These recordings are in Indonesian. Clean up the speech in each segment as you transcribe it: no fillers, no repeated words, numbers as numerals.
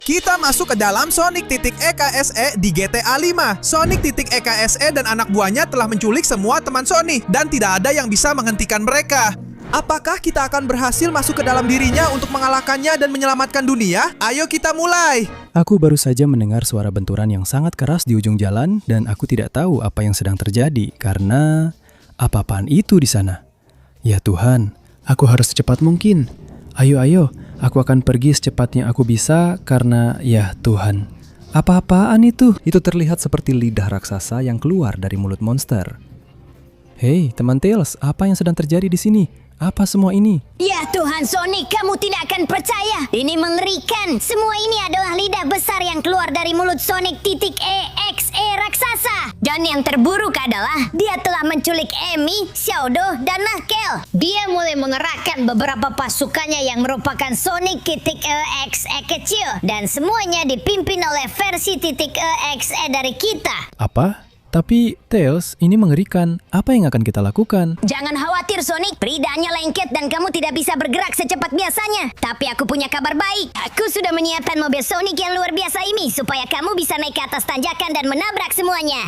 Kita masuk ke dalam Sonic.EKSE di GTA 5. Sonic.EKSE dan anak buahnya telah menculik semua teman Sonic dan tidak ada yang bisa menghentikan mereka. Apakah kita akan berhasil masuk ke dalam dirinya untuk mengalahkannya dan menyelamatkan dunia? Ayo kita mulai. Aku baru saja mendengar suara benturan yang sangat keras di ujung jalan dan aku tidak tahu apa yang sedang terjadi karena apa-apaan itu di sana. Ya Tuhan, aku harus secepat mungkin. Ayo, aku akan pergi secepatnya aku bisa karena ya Tuhan. Apa-apaan itu? Itu terlihat seperti lidah raksasa yang keluar dari mulut monster. Hei, teman Tails, apa yang sedang terjadi di sini? Apa semua ini? Ya Tuhan Sonic, kamu tidak akan percaya. Ini mengerikan. Semua ini adalah lidah besar yang keluar dari mulut Sonic.EXE raksasa. Dan yang terburuk adalah dia telah menculik Amy, Shadow, dan Knuckles. Dia mulai mengerahkan beberapa pasukannya yang merupakan Sonic.EXE kecil. Dan semuanya dipimpin oleh versi .EXE dari kita. Apa? Tapi, Tails, ini mengerikan. Apa yang akan kita lakukan? Jangan khawatir Sonic, lidahnya lengket dan kamu tidak bisa bergerak secepat biasanya. Tapi aku punya kabar baik. Aku sudah menyiapkan mobil Sonic yang luar biasa ini supaya kamu bisa naik ke atas tanjakan dan menabrak semuanya.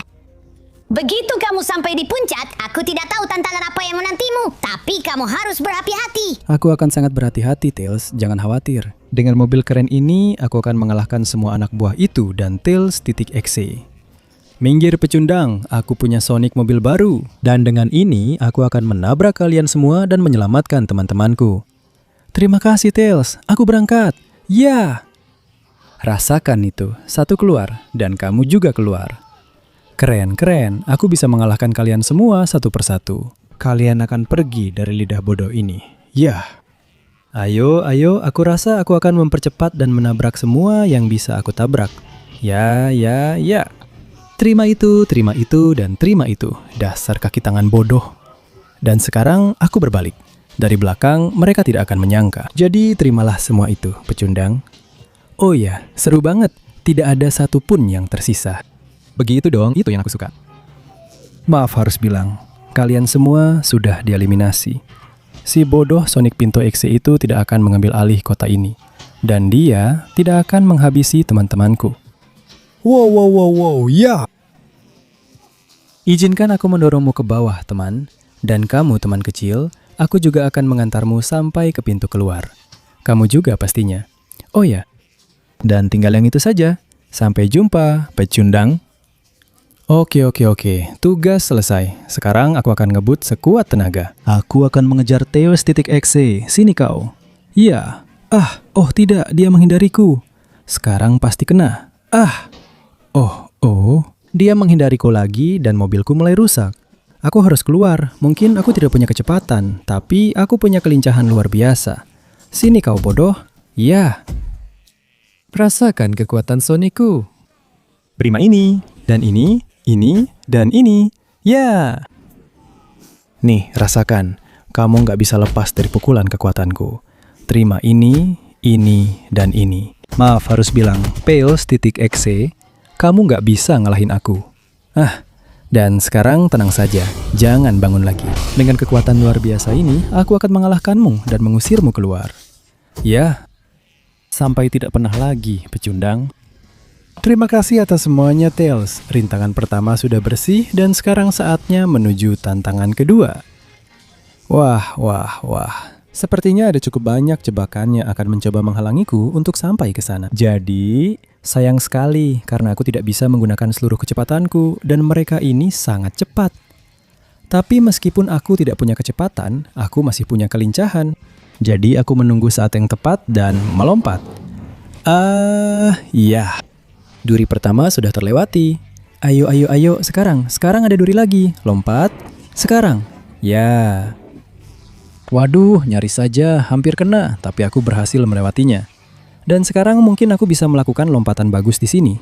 Begitu kamu sampai di puncak, aku tidak tahu tantangan apa yang menantimu. Tapi kamu harus berhati-hati. Aku akan sangat berhati-hati, Tails. Jangan khawatir. Dengan mobil keren ini, aku akan mengalahkan semua anak buah itu dan Tails.EXE. Minggir pecundang, aku punya Sonic mobil baru. Dan dengan ini, aku akan menabrak kalian semua dan menyelamatkan teman-temanku. Terima kasih, Tails. Aku berangkat. Ya! Rasakan itu. Satu keluar, dan kamu juga keluar. Keren. Aku bisa mengalahkan kalian semua satu persatu. Kalian akan pergi dari lidah bodoh ini. Ya! Ayo, aku rasa aku akan mempercepat dan menabrak semua yang bisa aku tabrak. Ya. Terima itu, dan terima itu. Dasar kaki tangan bodoh. Dan sekarang aku berbalik. Dari belakang, mereka tidak akan menyangka. Jadi terimalah semua itu, pecundang. Oh ya, seru banget. Tidak ada satupun yang tersisa. Begitu dong, itu yang aku suka. Maaf harus bilang, kalian semua sudah dieliminasi. Si bodoh Sonic.EXE itu tidak akan mengambil alih kota ini. Dan dia tidak akan menghabisi teman-temanku. Wow, ya! Izinkan aku mendorongmu ke bawah, teman. Dan kamu, teman kecil, aku juga akan mengantarmu sampai ke pintu keluar. Kamu juga pastinya. Oh ya, dan tinggal yang itu saja. Sampai jumpa, pecundang. Oke. Tugas selesai. Sekarang aku akan ngebut sekuat tenaga. Aku akan mengejar Tails.EXE. Sini kau. Iya. Oh tidak, dia menghindariku. Sekarang pasti kena. Oh. Dia menghindariku lagi dan mobilku mulai rusak. Aku harus keluar. Mungkin aku tidak punya kecepatan, tapi aku punya kelincahan luar biasa. Sini kau bodoh. Ya. Rasakan kekuatan Sonicku. Terima ini, dan ini, dan ini. Ya. Nih, rasakan. Kamu nggak bisa lepas dari pukulan kekuatanku. Terima ini, dan ini. Maaf harus bilang, Tails.EXE. Kamu nggak bisa ngalahin aku. Dan sekarang tenang saja. Jangan bangun lagi. Dengan kekuatan luar biasa ini, aku akan mengalahkanmu dan mengusirmu keluar. Ya, sampai tidak pernah lagi, pecundang. Terima kasih atas semuanya, Tails. Rintangan pertama sudah bersih dan sekarang saatnya menuju tantangan kedua. Wah. Sepertinya ada cukup banyak jebakan yang akan mencoba menghalangiku untuk sampai ke sana. Jadi, sayang sekali karena aku tidak bisa menggunakan seluruh kecepatanku dan mereka ini sangat cepat. Tapi meskipun aku tidak punya kecepatan, aku masih punya kelincahan. Jadi aku menunggu saat yang tepat dan melompat. Ya. Duri pertama sudah terlewati. Ayo, sekarang ada duri lagi. Lompat. Sekarang. Ya. Waduh, nyaris saja, hampir kena, tapi aku berhasil melewatinya. Dan sekarang mungkin aku bisa melakukan lompatan bagus di sini.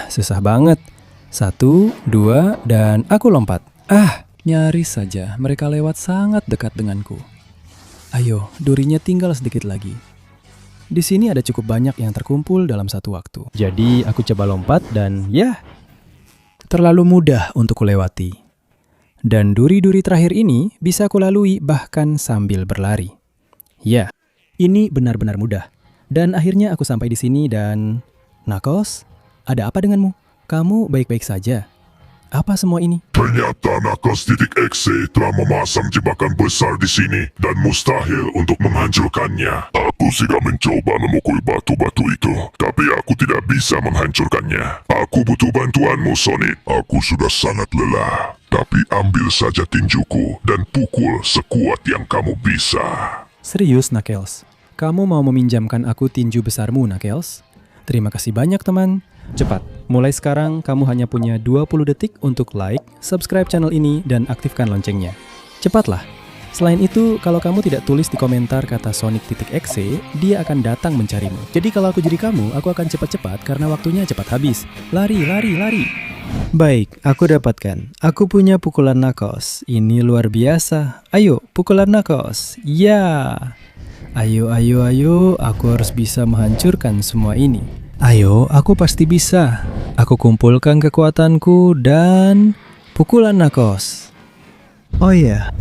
Susah banget. 1, 2, dan aku lompat. Nyaris saja, mereka lewat sangat dekat denganku. Ayo, durinya tinggal sedikit lagi. Di sini ada cukup banyak yang terkumpul dalam satu waktu. Jadi aku coba lompat dan ya, terlalu mudah untuk kulewati. Dan duri-duri terakhir ini bisa kulalui bahkan sambil berlari. Ya, ini benar-benar mudah. Dan akhirnya aku sampai di sini dan... Knuckles, ada apa denganmu? Kamu baik-baik saja? Apa semua ini? Ternyata Knuckles.exe telah memasang jebakan besar di sini dan mustahil untuk menghancurkannya. Aku sudah mencoba memukul batu-batu itu, tapi aku tidak bisa menghancurkannya. Aku butuh bantuanmu, Sonic. Aku sudah sangat lelah. Tapi ambil saja tinjuku dan pukul sekuat yang kamu bisa. Serius, Knuckles? Kamu mau meminjamkan aku tinju besarmu, Knuckles? Terima kasih banyak, teman. Cepat, mulai sekarang kamu hanya punya 20 detik untuk like, subscribe channel ini, dan aktifkan loncengnya. Cepatlah. Selain itu, kalau kamu tidak tulis di komentar kata Sonic.exe, dia akan datang mencarimu. Jadi kalau aku jadi kamu, aku akan cepat-cepat karena waktunya cepat habis. Lari, lari, lari. Baik, aku dapatkan. Aku punya pukulan Knuckles. Ini luar biasa. Ayo, pukulan Knuckles. Ya. Ayo, ayo, ayo. Aku harus bisa menghancurkan semua ini. Ayo, aku pasti bisa. Aku kumpulkan kekuatanku dan... pukulan Knuckles. Oh iya.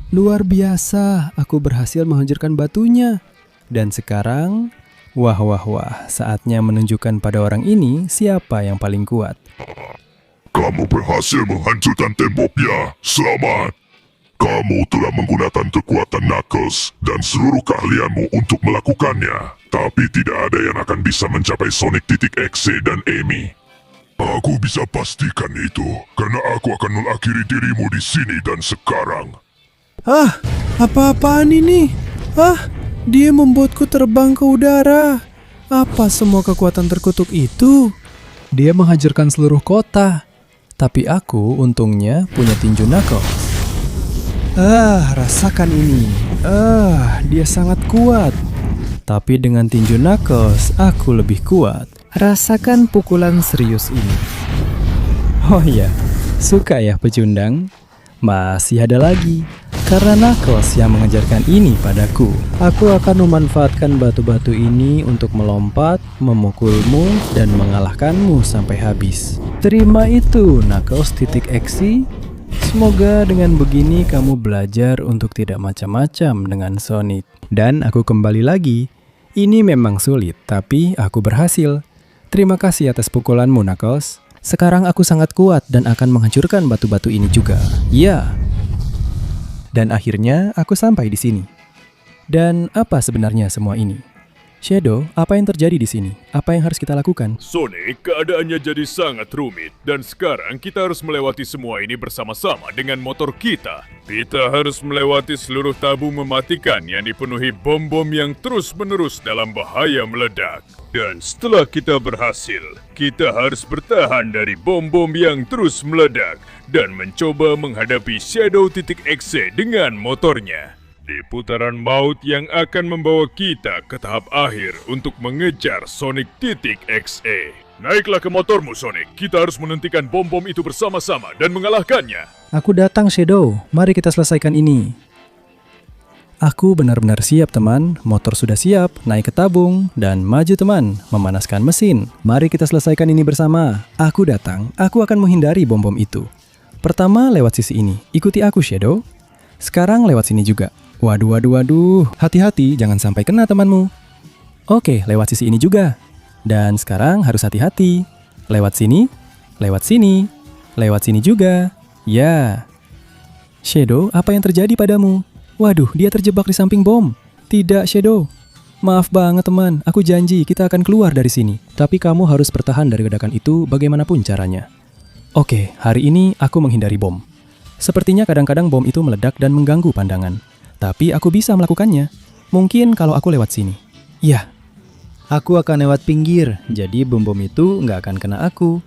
Luar biasa, aku berhasil menghancurkan batunya. Dan sekarang... wah, wah, wah. Saatnya menunjukkan pada orang ini siapa yang paling kuat. Kamu berhasil menghancurkan temboknya. Selamat. Kamu telah menggunakan kekuatan Knuckles dan seluruh keahlianmu untuk melakukannya. Tapi tidak ada yang akan bisa mencapai Sonic.exe dan Amy. Aku bisa pastikan itu, karena aku akan mengakhiri dirimu di sini dan sekarang. Apa-apaan ini? Dia membuatku terbang ke udara. Apa semua kekuatan terkutuk itu? Dia menghancurkan seluruh kota. Tapi aku untungnya punya tinju Knuckles. Rasakan ini. Dia sangat kuat. Tapi dengan tinju Knuckles, aku lebih kuat. Rasakan pukulan serius ini. Oh iya, suka ya pecundang? Masih ada lagi. Karena Knuckles yang mengajarkan ini padaku. Aku akan memanfaatkan batu-batu ini untuk melompat, memukulmu, dan mengalahkanmu sampai habis. Terima itu, Knuckles.exe. Semoga dengan begini kamu belajar untuk tidak macam-macam dengan Sonic. Dan aku kembali lagi. Ini memang sulit, tapi aku berhasil. Terima kasih atas pukulanmu, Knuckles. Sekarang aku sangat kuat dan akan menghancurkan batu-batu ini juga. Ya. Dan akhirnya aku sampai di sini. Dan apa sebenarnya semua ini? Shadow, apa yang terjadi di sini? Apa yang harus kita lakukan? Sonic, keadaannya jadi sangat rumit. Dan sekarang kita harus melewati semua ini bersama-sama dengan motor kita. Kita harus melewati seluruh tabung mematikan yang dipenuhi bom-bom yang terus-menerus dalam bahaya meledak. Dan setelah kita berhasil, kita harus bertahan dari bom-bom yang terus meledak dan mencoba menghadapi Shadow.exe dengan motornya. Di putaran maut yang akan membawa kita ke tahap akhir untuk mengejar Sonic.exe. Naiklah ke motormu, Sonic. Kita harus menghentikan bom-bom itu bersama-sama dan mengalahkannya. Aku datang, Shadow. Mari kita selesaikan ini. Aku benar-benar siap, teman. Motor sudah siap, naik ke tabung, dan maju, teman. Memanaskan mesin. Mari kita selesaikan ini bersama. Aku datang. Aku akan menghindari bom-bom itu. Pertama, lewat sisi ini. Ikuti aku, Shadow. Sekarang lewat sini juga. Waduh, waduh, waduh. Hati-hati, jangan sampai kena temanmu. Oke, lewat sisi ini juga. Dan sekarang harus hati-hati. Lewat sini, lewat sini, lewat sini juga. Ya. Shadow, apa yang terjadi padamu? Waduh, dia terjebak di samping bom. Tidak, Shadow. Maaf banget, teman. Aku janji kita akan keluar dari sini. Tapi kamu harus bertahan dari ledakan itu bagaimanapun caranya. Oke, hari ini aku menghindari bom. Sepertinya kadang-kadang bom itu meledak dan mengganggu pandangan. Tapi aku bisa melakukannya. Mungkin kalau aku lewat sini. Ya, aku akan lewat pinggir. Jadi bom-bom itu nggak akan kena aku.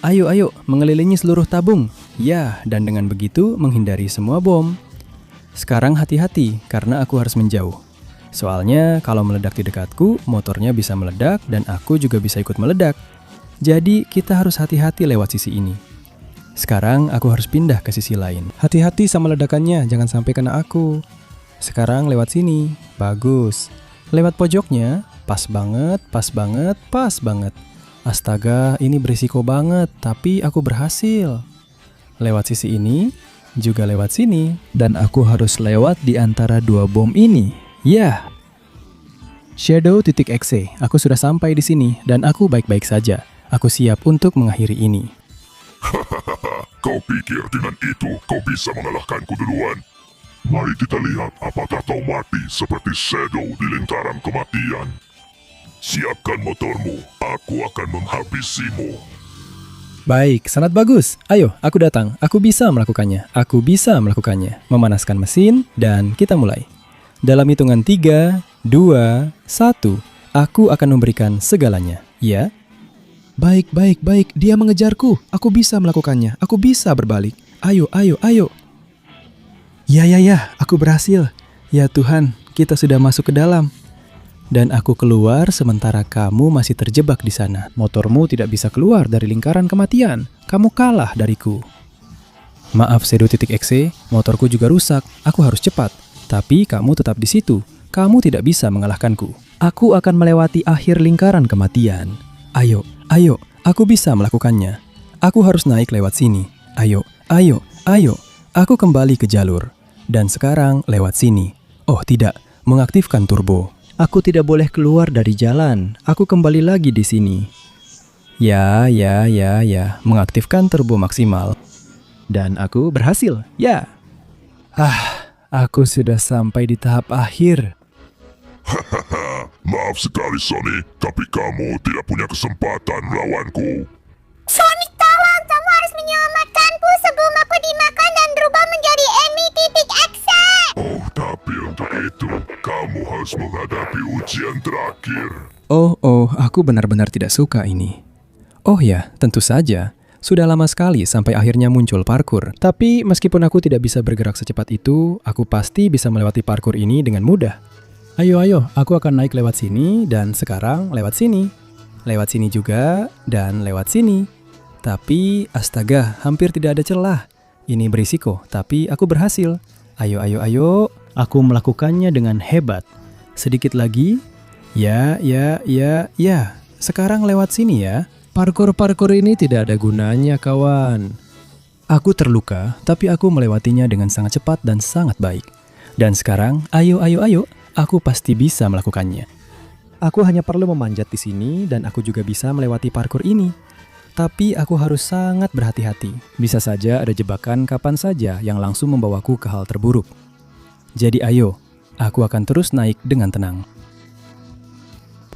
Ayo, ayo, mengelilingi seluruh tabung. Ya, dan dengan begitu menghindari semua bom. Sekarang hati-hati, karena aku harus menjauh. Soalnya kalau meledak di dekatku, motornya bisa meledak dan aku juga bisa ikut meledak. Jadi kita harus hati-hati lewat sisi ini. Sekarang aku harus pindah ke sisi lain. Hati-hati sama ledakannya, jangan sampai kena aku. Sekarang lewat sini. Bagus. Lewat pojoknya. Pas banget, pas banget, pas banget. Astaga, ini berisiko banget, tapi aku berhasil. Lewat sisi ini, juga lewat sini. Dan aku harus lewat di antara dua bom ini. Ya. Shadow.exe, aku sudah sampai di sini dan aku baik-baik saja. Aku siap untuk mengakhiri ini. Kau pikir dengan itu kau bisa mengalahkanku duluan? Mari kita lihat apakah kau mati seperti Shadow di lingkaran kematian. Siapkan motormu, aku akan menghabisimu. Baik, sangat bagus. Ayo, aku datang. Aku bisa melakukannya. Aku bisa melakukannya. Memanaskan mesin, dan kita mulai. Dalam hitungan 3, 2, 1, aku akan memberikan segalanya. Ya? Baik. Dia mengejarku. Aku bisa melakukannya. Aku bisa berbalik. Ayo. Ya. Aku berhasil. Ya Tuhan, kita sudah masuk ke dalam. Dan aku keluar sementara kamu masih terjebak di sana. Motormu tidak bisa keluar dari lingkaran kematian. Kamu kalah dariku. Maaf Shadow.exe, motorku juga rusak. Aku harus cepat. Tapi kamu tetap di situ. Kamu tidak bisa mengalahkanku. Aku akan melewati akhir lingkaran kematian. Ayo. Aku bisa melakukannya. Aku harus naik lewat sini. Ayo. Aku kembali ke jalur. Dan sekarang lewat sini. Oh tidak, mengaktifkan turbo. Aku tidak boleh keluar dari jalan. Aku kembali lagi di sini. Ya. Mengaktifkan turbo maksimal. Dan aku berhasil. Ya. Aku sudah sampai di tahap akhir. Maaf sekali Sonic, tapi kamu tidak punya kesempatan melawanku. Sonic, tolong! Kamu harus menyelamatkanku sebelum aku dimakan dan berubah menjadi Amy.exe! Oh, tapi untuk itu, kamu harus menghadapi ujian terakhir. Oh, aku benar-benar tidak suka ini. Oh ya, tentu saja. Sudah lama sekali sampai akhirnya muncul parkur. Tapi meskipun aku tidak bisa bergerak secepat itu, aku pasti bisa melewati parkur ini dengan mudah. Ayo, aku akan naik lewat sini dan sekarang lewat sini. Lewat sini juga dan lewat sini. Tapi astaga, hampir tidak ada celah. Ini berisiko, tapi aku berhasil. Ayo. Aku melakukannya dengan hebat. Sedikit lagi. Ya. Sekarang lewat sini ya. Parkur ini tidak ada gunanya, kawan. Aku terluka, tapi aku melewatinya dengan sangat cepat dan sangat baik. Dan sekarang, ayo. Aku pasti bisa melakukannya. Aku hanya perlu memanjat di sini dan aku juga bisa melewati parkur ini. Tapi aku harus sangat berhati-hati. Bisa saja ada jebakan kapan saja yang langsung membawaku ke hal terburuk. Jadi ayo, aku akan terus naik dengan tenang.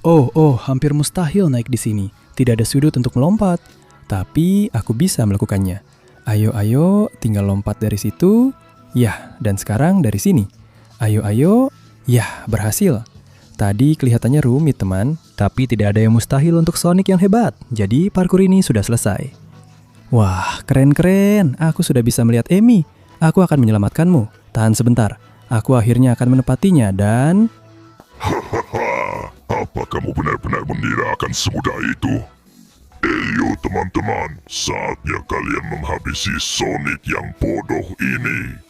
Oh, hampir mustahil naik di sini. Tidak ada sudut untuk melompat. Tapi aku bisa melakukannya. Ayo, tinggal lompat dari situ. Yah, dan sekarang dari sini. Ayo. Yah, berhasil. Tadi kelihatannya rumit, teman. Tapi tidak ada yang mustahil untuk Sonic yang hebat. Jadi parkur ini sudah selesai. Wah, keren. Aku sudah bisa melihat Amy. Aku akan menyelamatkanmu. Tahan sebentar. Aku akhirnya akan menepatinya dan... Apa kamu benar-benar mengira akan semudah itu? Ayo teman-teman, saatnya kalian menghabisi Sonic yang bodoh ini.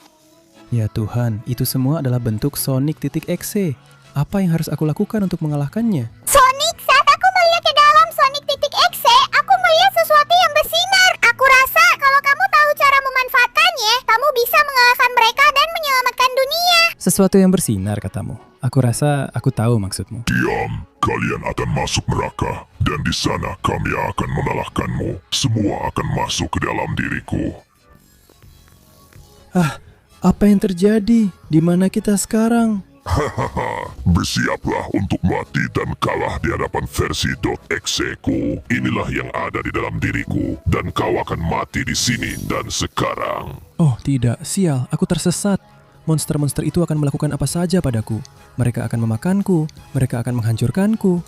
Ya Tuhan, itu semua adalah bentuk Sonic.exe. Apa yang harus aku lakukan untuk mengalahkannya? Sonic, saat aku melihat ke dalam Sonic.exe, aku melihat sesuatu yang bersinar. Aku rasa kalau kamu tahu cara memanfaatkannya, kamu bisa mengalahkan mereka dan menyelamatkan dunia. Sesuatu yang bersinar, katamu. Aku rasa aku tahu maksudmu. Diam, kalian akan masuk neraka, dan di sana kami akan mengalahkanmu. Semua akan masuk ke dalam diriku. Apa yang terjadi? Di mana kita sekarang? Bersiaplah untuk mati dan kalah di hadapan versi .exe ku. Inilah yang ada di dalam diriku, dan kau akan mati di sini dan sekarang. Oh tidak, sial, aku tersesat. Monster-monster itu akan melakukan apa saja padaku. Mereka akan memakanku, mereka akan menghancurkanku.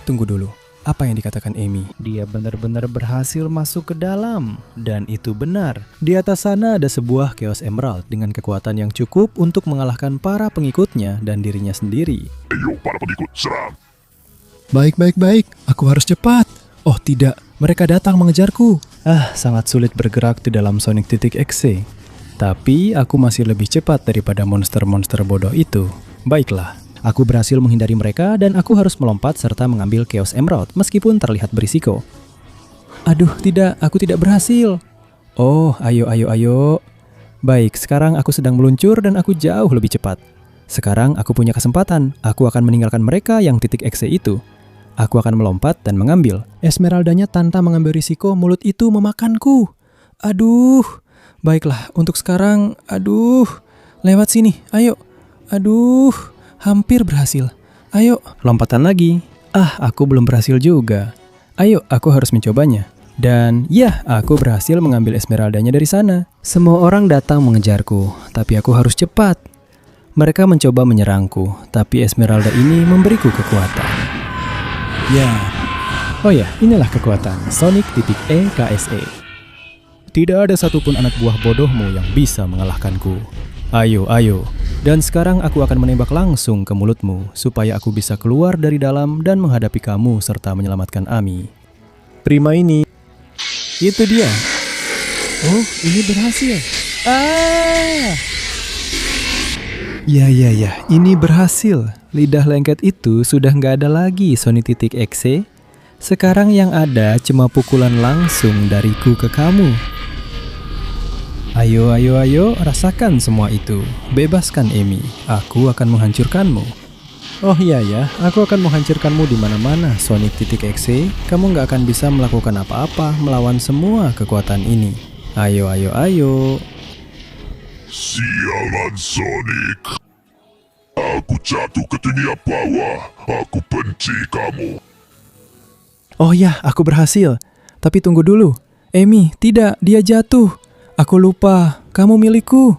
Tunggu dulu, apa yang dikatakan Amy? Dia benar-benar berhasil masuk ke dalam. Dan itu benar. Di atas sana ada sebuah Chaos Emerald dengan kekuatan yang cukup untuk mengalahkan para pengikutnya dan dirinya sendiri. Ayo para pengikut, serang! Baik. Aku harus cepat. Oh tidak, mereka datang mengejarku. Sangat sulit bergerak di dalam Sonic.exe. Tapi aku masih lebih cepat daripada monster-monster bodoh itu. Baiklah, aku berhasil menghindari mereka dan aku harus melompat serta mengambil Chaos Emerald meskipun terlihat berisiko. Aduh, tidak, aku tidak berhasil. Oh, ayo. Baik, sekarang aku sedang meluncur dan aku jauh lebih cepat. Sekarang aku punya kesempatan. Aku akan meninggalkan mereka yang titik exe itu. Aku akan melompat dan mengambil Esmeraldanya tanpa mengambil risiko mulut itu memakanku. Aduh. Baiklah, untuk sekarang, aduh. Lewat sini, ayo. Aduh, hampir berhasil. Ayo, lompatan lagi. Aku belum berhasil juga. Ayo, aku harus mencobanya. Dan ya, aku berhasil mengambil Esmeraldanya dari sana. Semua orang datang mengejarku, tapi aku harus cepat. Mereka mencoba menyerangku, tapi Esmeralda ini memberiku kekuatan. Ya. Oh ya, inilah kekuatan Sonic EKSE. Tidak ada satupun anak buah bodohmu yang bisa mengalahkanku. Ayo, ayo. Dan sekarang aku akan menembak langsung ke mulutmu, supaya aku bisa keluar dari dalam dan menghadapi kamu serta menyelamatkan Ami. Prima ini. Itu dia. Oh, ini berhasil. Ya, ini berhasil. Lidah lengket itu sudah nggak ada lagi Sonic.exe. Sekarang yang ada cuma pukulan langsung dariku ke kamu. Ayo, rasakan semua itu. Bebaskan Amy. Aku akan menghancurkanmu. Oh iya ya, aku akan menghancurkanmu di mana-mana, Sonic.exe. Kamu nggak akan bisa melakukan apa-apa melawan semua kekuatan ini. Ayo. Sialan Sonic. Aku jatuh ke dunia bawah. Aku benci kamu. Oh ya, aku berhasil. Tapi tunggu dulu. Amy, tidak, dia jatuh. Aku lupa, kamu milikku.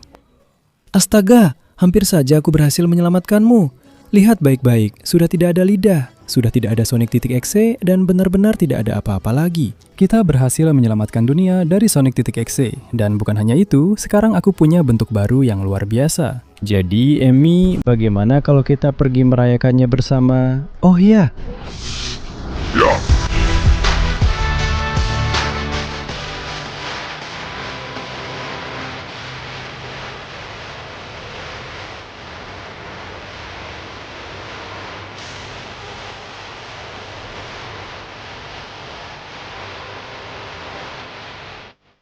Astaga, hampir saja aku berhasil menyelamatkanmu. Lihat baik-baik, sudah tidak ada lidah, sudah tidak ada Sonic.exe, dan benar-benar tidak ada apa-apa lagi. Kita berhasil menyelamatkan dunia dari Sonic.exe, dan bukan hanya itu, sekarang aku punya bentuk baru yang luar biasa. Jadi, Amy, bagaimana kalau kita pergi merayakannya bersama? Oh iya. Ya.